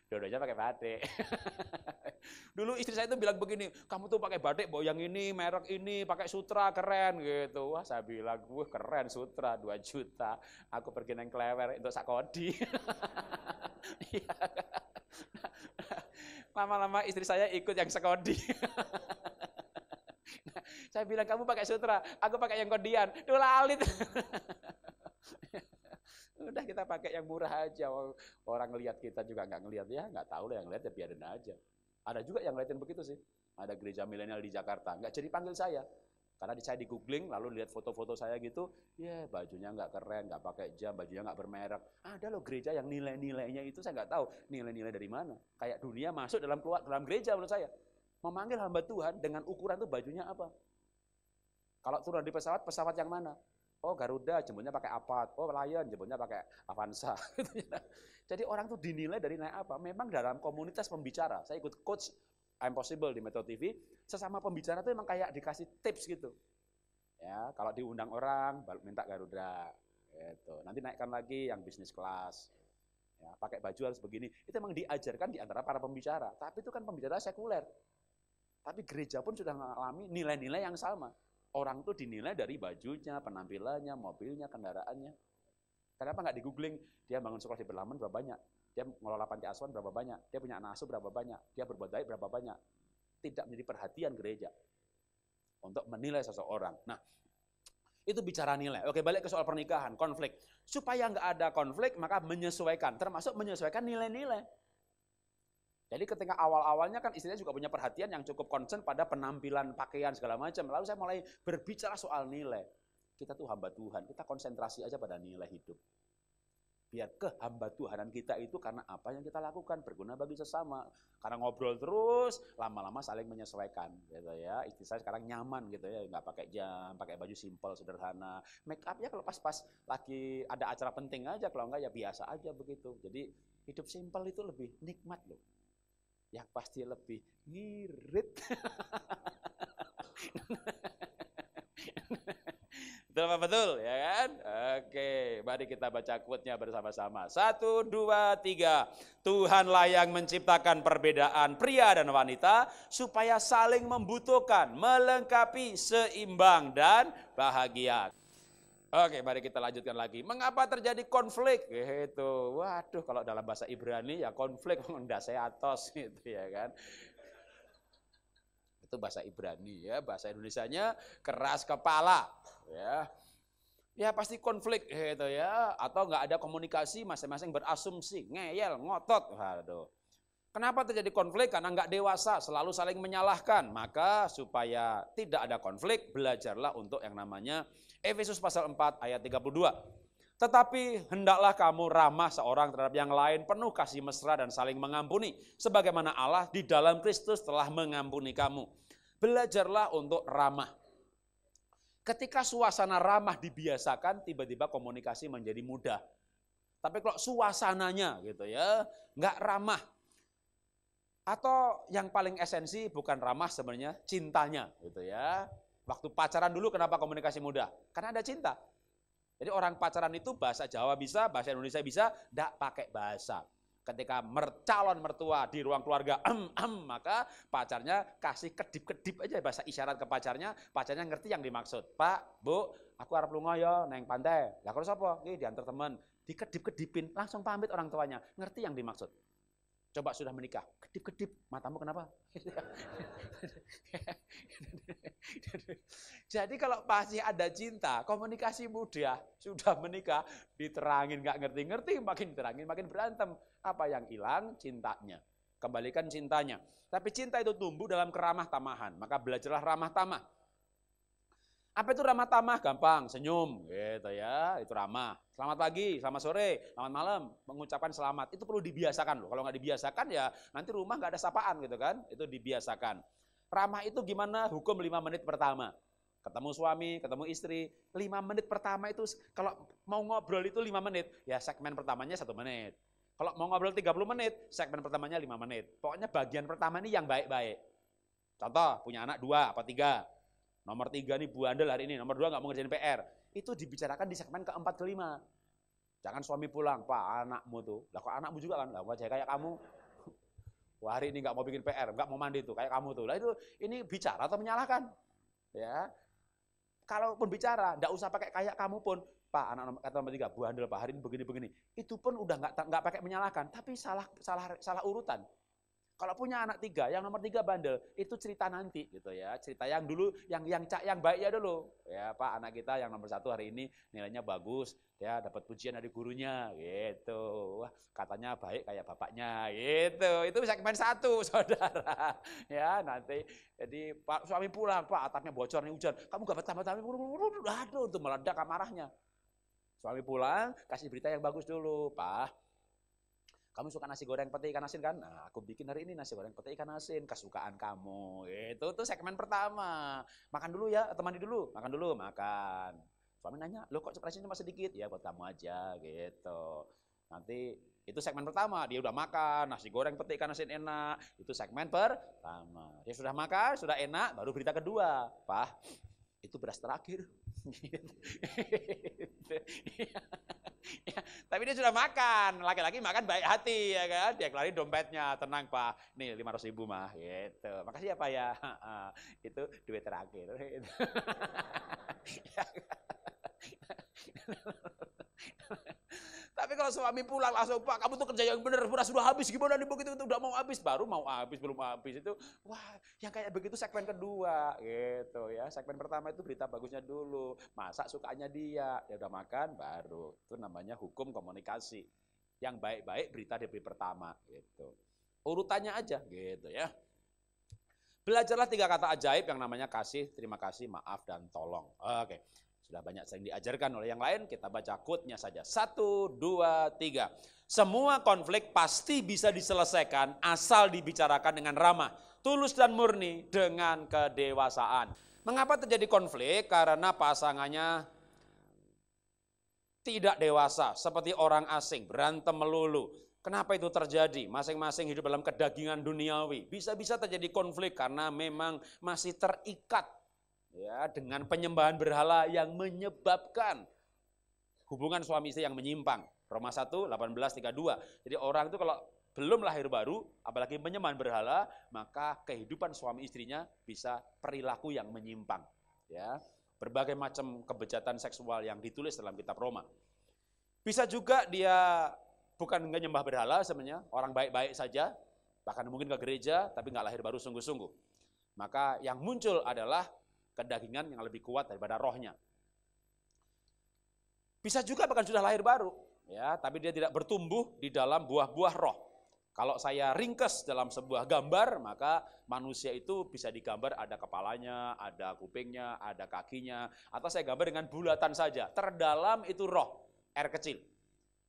dua-duanya pakai batik. Dulu istri saya itu bilang begini, kamu tuh pakai batik, bawa yang ini, merek ini, pakai sutra, keren gitu. Wah, saya bilang, keren sutra, 2 juta. Aku pergi neng Klewer untuk sakodi. Lama-lama istri saya ikut yang sekodi. Saya bilang, kamu pakai sutra, aku pakai yang kodian. Duh lalit. Udah kita pakai yang murah aja. Orang ngelihat kita juga nggak ngelihat, ya nggak tahu lah, yang lihat ya biarin aja. Ada juga yang ngeliatin begitu sih. Ada gereja milenial di Jakarta, nggak jadi panggil saya. Karena saya di googling, lalu lihat foto-foto saya gitu, ya bajunya nggak keren, nggak pakai jam, bajunya nggak bermerek. Ada loh gereja yang nilai-nilainya itu saya nggak tahu nilai-nilai dari mana. Kayak dunia masuk dalam gereja menurut saya. Memanggil hamba Tuhan dengan ukuran tuh bajunya apa. Kalau turun di pesawat, pesawat yang mana? Oh Garuda, jemputnya pakai Apart. Oh Lion, jemputnya pakai Avanza. Jadi orang tuh dinilai dari naik apa. Memang dalam komunitas pembicara, saya ikut coach Impossible di Metro TV, sesama pembicara tuh memang kayak dikasih tips gitu. Ya, kalau diundang orang, minta Garuda. Gitu. Nanti naikkan lagi yang bisnis kelas. Ya, pakai baju harus begini. Itu memang diajarkan di antara para pembicara. Tapi itu kan pembicara sekuler. Tapi gereja pun sudah mengalami nilai-nilai yang sama. Orang tuh dinilai dari bajunya, penampilannya, mobilnya, kendaraannya. Kenapa nggak di googling, dia bangun sekolah di Berlaman berapa banyak? Dia mengelola panti asuhan berapa banyak? Dia punya anak asuh berapa banyak? Dia berbuat baik berapa banyak? Tidak menjadi perhatian gereja untuk menilai seseorang. Nah, itu bicara nilai. Oke, balik ke soal pernikahan, konflik. Supaya nggak ada konflik, maka menyesuaikan. Termasuk menyesuaikan nilai-nilai. Jadi ketika awal-awalnya kan istrinya juga punya perhatian yang cukup concern pada penampilan, pakaian, segala macam. Lalu saya mulai berbicara soal nilai. Kita tuh hamba Tuhan, kita konsentrasi aja pada nilai hidup. Biar kehamba Tuhanan kita itu karena apa yang kita lakukan, berguna bagi sesama. Karena ngobrol terus, lama-lama saling menyesuaikan. Gitu ya. Istri saya sekarang nyaman gitu ya, nggak pakai jam, pakai baju simpel, sederhana. Make up-nya kalau pas-pas lagi ada acara penting aja, kalau enggak ya biasa aja begitu. Jadi hidup simpel itu lebih nikmat loh. Yang pasti lebih ngirit. Betul apa betul? Ya kan? Oke, mari kita baca quote-nya bersama-sama. 1, 2, 3. Tuhanlah yang menciptakan perbedaan pria dan wanita supaya saling membutuhkan, melengkapi, seimbang, dan bahagia. Oke, mari kita lanjutkan lagi. Mengapa terjadi konflik? Gitu. Waduh, kalau dalam bahasa Ibrani ya konflik mendaseatos gitu ya kan. Itu bahasa Ibrani ya, bahasa Indonesianya keras kepala ya. Ya pasti konflik gitu ya, atau nggak ada komunikasi, masing-masing berasumsi, ngeyel, ngotot. Waduh. Kenapa terjadi konflik? Karena nggak dewasa, selalu saling menyalahkan. Maka supaya tidak ada konflik, belajarlah untuk yang namanya Efesus pasal 4 ayat 32. Tetapi hendaklah kamu ramah seorang terhadap yang lain, penuh kasih mesra dan saling mengampuni. Sebagaimana Allah di dalam Kristus telah mengampuni kamu. Belajarlah untuk ramah. Ketika suasana ramah dibiasakan, tiba-tiba komunikasi menjadi mudah. Tapi kalau suasananya gitu ya, nggak ramah. Atau yang paling esensi bukan ramah sebenarnya, cintanya gitu ya. Waktu pacaran dulu kenapa komunikasi mudah? Karena ada cinta. Jadi orang pacaran itu bahasa Jawa bisa, bahasa Indonesia bisa, enggak pakai bahasa. Ketika calon mertua di ruang keluarga, maka pacarnya kasih kedip-kedip aja bahasa isyarat ke pacarnya ngerti yang dimaksud. Pak, Bu, aku arep lunga ya neng pantai. Lah kalau sapa? Iki diantar teman, dikedip-kedipin, langsung pamit orang tuanya, ngerti yang dimaksud. Coba sudah menikah, kedip-kedip, matamu kenapa? Jadi kalau pasti ada cinta, komunikasi mudah, sudah menikah, diterangin nggak ngerti-ngerti, makin diterangin makin berantem. Apa yang hilang? Cintanya. Kembalikan cintanya. Tapi cinta itu tumbuh dalam keramah tamahan, maka belajarlah ramah tamah. Apa itu ramah tamah? Gampang, senyum gitu ya, itu ramah. Selamat pagi, selamat sore, selamat malam, mengucapkan selamat. Itu perlu dibiasakan loh. Kalau nggak dibiasakan ya nanti rumah nggak ada sapaan gitu kan. Itu dibiasakan. Ramah itu gimana? Hukum 5 menit pertama. Ketemu suami, ketemu istri, 5 menit pertama itu kalau mau ngobrol itu 5 menit. Ya segmen pertamanya 1 menit. Kalau mau ngobrol 30 menit, segmen pertamanya 5 menit. Pokoknya bagian pertama ini yang baik-baik. Contoh, punya anak 2 apa 3. Nomor 3 nih bandel hari ini, nomor 2 nggak mau ngerjain PR. Itu dibicarakan di segmen keempat kelima. Jangan suami pulang, Pak, anakmu tuh. Lah kok anakmu juga kan? Lah wajah kayak kamu. Wah, hari ini nggak mau bikin PR, nggak mau mandi tuh, kayak kamu tuh. Lah itu ini bicara atau menyalahkan? Ya. Kalaupun bicara, nggak usah pakai kayak kamu pun. Pak, anak kata nomor 3, bandel Pak, hari ini begini-begini. Itu pun udah nggak pakai menyalahkan, tapi salah urutan. Kalau punya anak 3, yang nomor 3 bandel, itu cerita nanti gitu ya. Cerita yang dulu, yang baik ya dulu. Ya Pak, anak kita yang nomor 1 hari ini nilainya bagus, ya dapat pujian dari gurunya gitu. Wah, katanya baik kayak bapaknya gitu. Itu segmen 1, Saudara. Ya, nanti jadi Pak suami pulang, Pak atapnya bocor nih hujan. Kamu gak betah-betah, aduh itu meledak amarahnya. Suami pulang, kasih berita yang bagus dulu, Pak. Kamu suka nasi goreng pete ikan asin kan? Nah, aku bikin hari ini nasi goreng pete ikan asin, kesukaan kamu. Itu tuh segmen pertama. Makan dulu ya, temani dulu. Makan dulu, makan. Suami nanya, lo kok nasinya cuma sedikit? Ya buat kamu aja, gitu. Nanti itu segmen pertama, dia udah makan, nasi goreng pete ikan asin enak. Itu segmen pertama. Dia sudah makan, sudah enak, baru berita kedua. Pak, itu beras terakhir. Ya, tapi dia sudah makan, laki-laki makan baik hati ya kan, dia keluarin dompetnya, tenang Pak, nih 500.000 mah, gitu. Makasih ya Pak ya, itu duit terakhir. Tapi kalau suami pulang langsung, Pak kamu tuh kerja yang bener, sudah habis, gimana nih begitu, udah mau habis, baru mau habis, belum habis itu, wah yang kayak begitu segmen kedua, gitu ya. Segmen pertama itu berita bagusnya dulu, masak sukanya dia udah makan, baru. Itu namanya hukum komunikasi. Yang baik-baik berita dari pertama, gitu. Urutannya aja, gitu ya. Belajarlah 3 kata ajaib yang namanya kasih, terima kasih, maaf, dan tolong. Oke. Sudah banyak sering diajarkan oleh yang lain, kita baca quote-nya saja. 1, 2, 3. Semua konflik pasti bisa diselesaikan asal dibicarakan dengan ramah, tulus dan murni dengan kedewasaan. Mengapa terjadi konflik? Karena pasangannya tidak dewasa, seperti orang asing, berantem melulu. Kenapa itu terjadi? Masing-masing hidup dalam kedagingan duniawi. Bisa-bisa terjadi konflik karena memang masih terikat ya dengan penyembahan berhala yang menyebabkan hubungan suami istri yang menyimpang. Roma 1, 18-32. Jadi orang itu kalau belum lahir baru, apalagi penyembahan berhala, maka kehidupan suami istrinya bisa perilaku yang menyimpang. Ya, berbagai macam kebejatan seksual yang ditulis dalam kitab Roma. Bisa juga dia bukan menyembah berhala sebenarnya, orang baik-baik saja, bahkan mungkin ke gereja, tapi nggak lahir baru sungguh-sungguh. Maka yang muncul adalah kedagingan yang lebih kuat daripada rohnya. Bisa juga bahkan sudah lahir baru, ya, tapi dia tidak bertumbuh di dalam buah-buah roh. Kalau saya ringkes dalam sebuah gambar, maka manusia itu bisa digambar ada kepalanya, ada kupingnya, ada kakinya, atau saya gambar dengan bulatan saja. Terdalam itu roh, R kecil.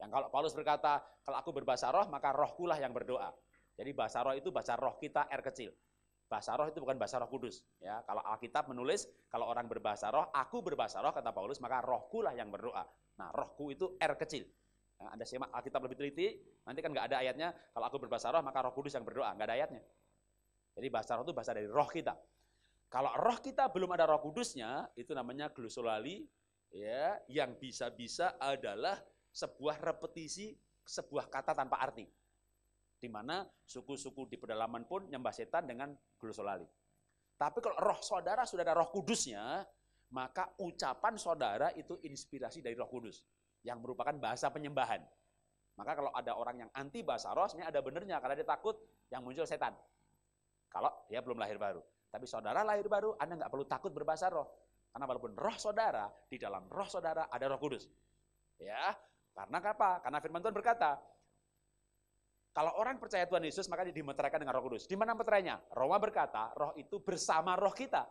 Yang kalau Paulus berkata, kalau aku berbahasa roh, maka rohkulah yang berdoa. Jadi bahasa roh itu bahasa roh kita R kecil. Bahasa roh itu bukan bahasa Roh Kudus. Ya, kalau Alkitab menulis, kalau orang berbahasa roh, aku berbahasa roh, kata Paulus, maka rohku lah yang berdoa. Nah, rohku itu R kecil. Nah, Anda simak Alkitab lebih teliti, nanti kan nggak ada ayatnya, kalau aku berbahasa roh, maka Roh Kudus yang berdoa. Nggak ada ayatnya. Jadi bahasa roh itu bahasa dari roh kita. Kalau roh kita belum ada Roh Kudusnya, itu namanya glosolali, ya, yang bisa-bisa adalah sebuah repetisi, sebuah kata tanpa arti. Di mana suku-suku di pedalaman pun nyembah setan dengan glosolali. Tapi kalau roh saudara sudah ada Roh Kudusnya, maka ucapan saudara itu inspirasi dari Roh Kudus, yang merupakan bahasa penyembahan. Maka kalau ada orang yang anti bahasa roh, sebenarnya ada benernya, karena dia takut yang muncul setan. Kalau dia belum lahir baru. Tapi saudara lahir baru, Anda nggak perlu takut berbahasa roh. Karena walaupun roh saudara, di dalam roh saudara ada Roh Kudus. Ya, karena apa? Karena firman Tuhan berkata, kalau orang percaya Tuhan Yesus, maka dia dimeteraikan dengan Roh Kudus. Di mana meterainya? Roma berkata, roh itu bersama roh kita.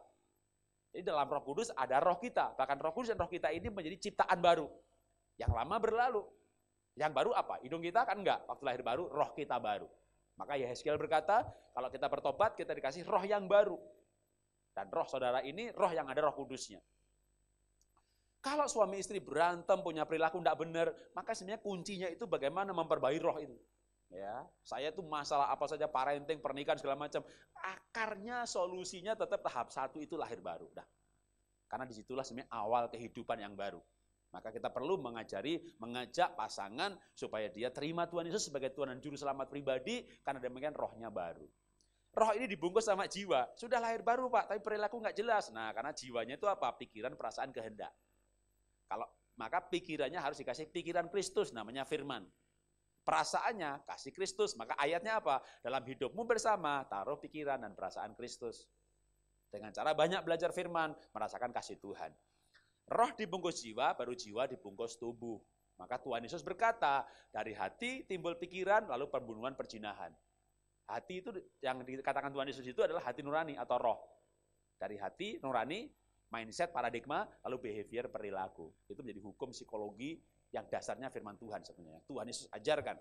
Jadi dalam Roh Kudus ada roh kita. Bahkan Roh Kudus dan roh kita ini menjadi ciptaan baru. Yang lama berlalu. Yang baru apa? Hidung kita kan enggak. Waktu lahir baru, roh kita baru. Maka Yehezkiel berkata, kalau kita bertobat, kita dikasih roh yang baru. Dan roh saudara ini, roh yang ada Roh Kudusnya. Kalau suami istri berantem, punya perilaku tidak benar, maka sebenarnya kuncinya itu bagaimana memperbaiki roh itu. Ya, saya tuh masalah apa saja, parenting, pernikahan segala macam, akarnya, solusinya tetap tahap 1 itu lahir baru. Dah. Karena disitulah sebenarnya awal kehidupan yang baru. Maka kita perlu mengajak pasangan supaya dia terima Tuhan Yesus sebagai Tuhan dan Juru Selamat pribadi, karena demikian rohnya baru. Roh ini dibungkus sama jiwa, sudah lahir baru Pak, tapi perilaku nggak jelas. Nah, karena jiwanya itu apa? Pikiran, perasaan, kehendak. Maka pikirannya harus dikasih pikiran Kristus, namanya firman. Perasaannya kasih Kristus, maka ayatnya apa? Dalam hidupmu bersama, taruh pikiran dan perasaan Kristus. Dengan cara banyak belajar firman, merasakan kasih Tuhan. Roh dibungkus jiwa, baru jiwa dibungkus tubuh. Maka Tuhan Yesus berkata, dari hati timbul pikiran, lalu pembunuhan, perjinahan. Hati itu yang dikatakan Tuhan Yesus itu adalah hati nurani atau roh. Dari hati nurani, mindset, paradigma, lalu behavior, perilaku. Itu menjadi hukum psikologi yang dasarnya firman Tuhan sebenarnya. Tuhan Yesus ajarkan.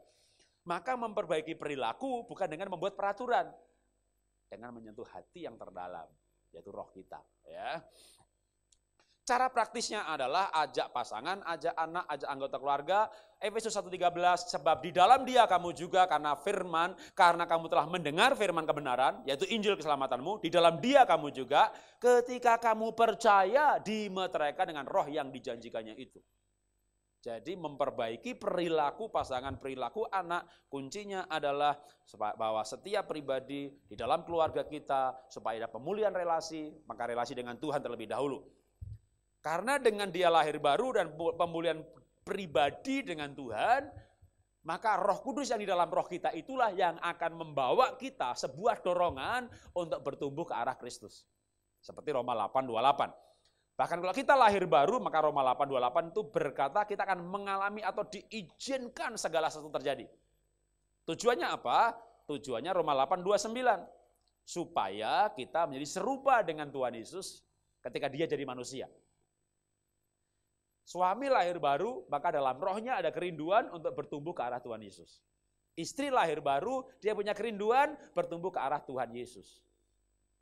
Maka memperbaiki perilaku bukan dengan membuat peraturan. Dengan menyentuh hati yang terdalam, yaitu roh kita. Ya. Cara praktisnya adalah ajak pasangan, ajak anak, ajak anggota keluarga. Efesus 1:13, sebab di dalam Dia kamu juga karena firman, karena kamu telah mendengar firman kebenaran, yaitu Injil keselamatanmu, di dalam Dia kamu juga ketika kamu percaya dimeteraikan dengan roh yang dijanjikannya itu. Jadi memperbaiki perilaku pasangan, perilaku anak, kuncinya adalah bahwa setiap pribadi di dalam keluarga kita, supaya ada pemulihan relasi, maka relasi dengan Tuhan terlebih dahulu. Karena dengan dia lahir baru dan pemulihan pribadi dengan Tuhan, maka Roh Kudus yang di dalam roh kita itulah yang akan membawa kita sebuah dorongan untuk bertumbuh ke arah Kristus. Seperti Roma 8:28. Bahkan kalau kita lahir baru, maka Roma 8:28 itu berkata kita akan mengalami atau diizinkan segala sesuatu terjadi. Tujuannya apa? Tujuannya Roma 8:29. Supaya kita menjadi serupa dengan Tuhan Yesus ketika dia jadi manusia. Suami lahir baru, maka dalam rohnya ada kerinduan untuk bertumbuh ke arah Tuhan Yesus. Istri lahir baru, dia punya kerinduan bertumbuh ke arah Tuhan Yesus.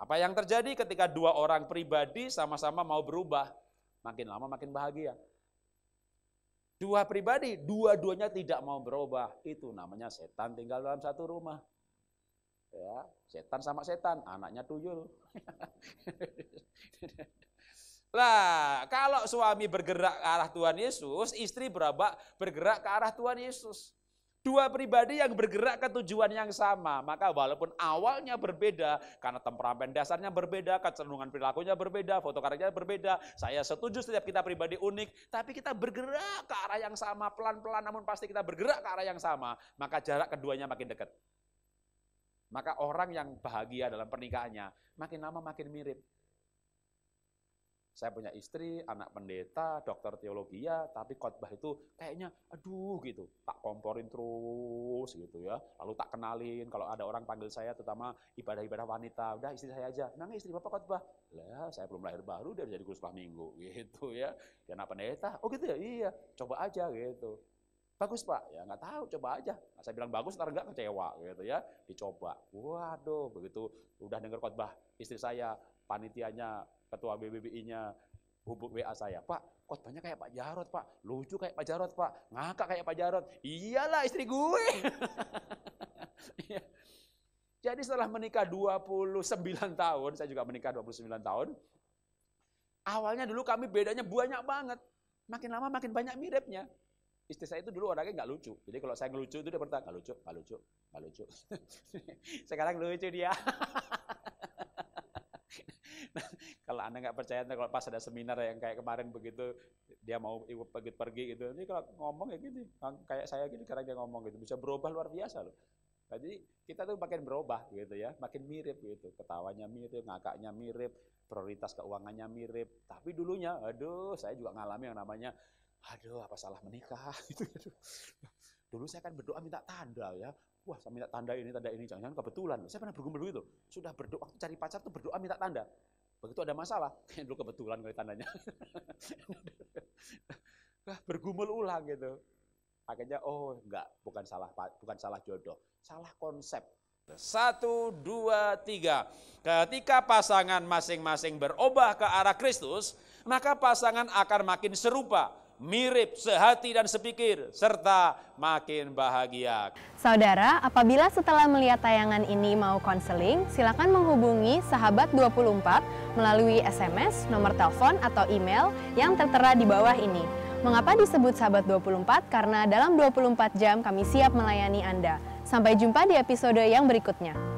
Apa yang terjadi ketika dua orang pribadi sama-sama mau berubah? Makin lama makin bahagia. Dua pribadi, dua-duanya tidak mau berubah. Itu namanya setan tinggal dalam satu rumah. Ya, setan sama setan, anaknya tuyul. Lah, kalau suami bergerak ke arah Tuhan Yesus, istri bergerak ke arah Tuhan Yesus. Dua pribadi yang bergerak ke tujuan yang sama, maka walaupun awalnya berbeda, karena temperamen dasarnya berbeda, kecenderungan perilakunya berbeda, foto karakternya berbeda, saya setuju setiap kita pribadi unik, tapi kita bergerak ke arah yang sama, pelan-pelan namun pasti kita bergerak ke arah yang sama, maka jarak keduanya makin dekat. Maka orang yang bahagia dalam pernikahannya, makin lama makin mirip. Saya punya istri, anak pendeta, dokter teologi ya, tapi khotbah itu kayaknya aduh gitu, tak komporin terus gitu ya. Lalu tak kenalin, kalau ada orang panggil saya terutama ibadah-ibadah wanita, udah istri saya aja. Memang istri Bapak khotbah? Lah, saya belum lahir baru dia jadi khotbah minggu gitu ya. Dia anak pendeta, oh gitu ya, iya, coba aja gitu. Bagus Pak, ya nggak tahu, coba aja. Nah, saya bilang bagus, ntar enggak kecewa gitu ya, dicoba. Waduh, begitu udah dengar khotbah istri saya, panitianya, ketua BBBI-nya hubung WA saya, Pak, khotbahnya kayak Pak Jarot, Pak, lucu kayak Pak Jarot, Pak, ngakak kayak Pak Jarot. Iyalah istri gue. Jadi setelah menikah 29 tahun, saya juga menikah 29 tahun, awalnya dulu kami bedanya banyak banget, makin lama makin banyak miripnya. Istri saya itu dulu orangnya nggak lucu, jadi kalau saya ngelucu itu dia bertanya, nggak lucu, nggak lucu, nggak lucu. Sekarang lucu dia. Nah, kalau Anda nggak percaya, kalau pas ada seminar yang kayak kemarin begitu, dia mau ikut pergi gitu, ini kalau ngomong kayak gini, kayak saya gini, karena dia ngomong gitu, bisa berubah luar biasa loh. Jadi kita tuh makin berubah gitu ya, makin mirip gitu, ketawanya mirip, ngakaknya mirip, prioritas keuangannya mirip. Tapi dulunya, aduh, saya juga ngalami yang namanya, aduh, apa salah menikah gitu. Dulu saya kan berdoa minta tanda ya. Wah, saya minta tanda ini, jangan-jangan kebetulan. Saya pernah bergumul begitu. Sudah berdoa, waktu cari pacar tuh berdoa minta tanda. Begitu ada masalah, kayak dulu kebetulan kali tandanya. Bergumul ulang gitu. Akhirnya, oh enggak, bukan salah jodoh, salah konsep. 1, 2, 3. Ketika pasangan masing-masing berubah ke arah Kristus, maka pasangan akan makin serupa, mirip, sehati dan sepikir, serta makin bahagia.
Saudara, apabila setelah melihat tayangan ini mau konseling, silakan menghubungi Sahabat 24 melalui SMS, nomor telepon, atau email yang tertera di bawah ini. Mengapa disebut Sahabat 24? Karena dalam 24 jam kami siap melayani Anda. Sampai jumpa di episode yang berikutnya.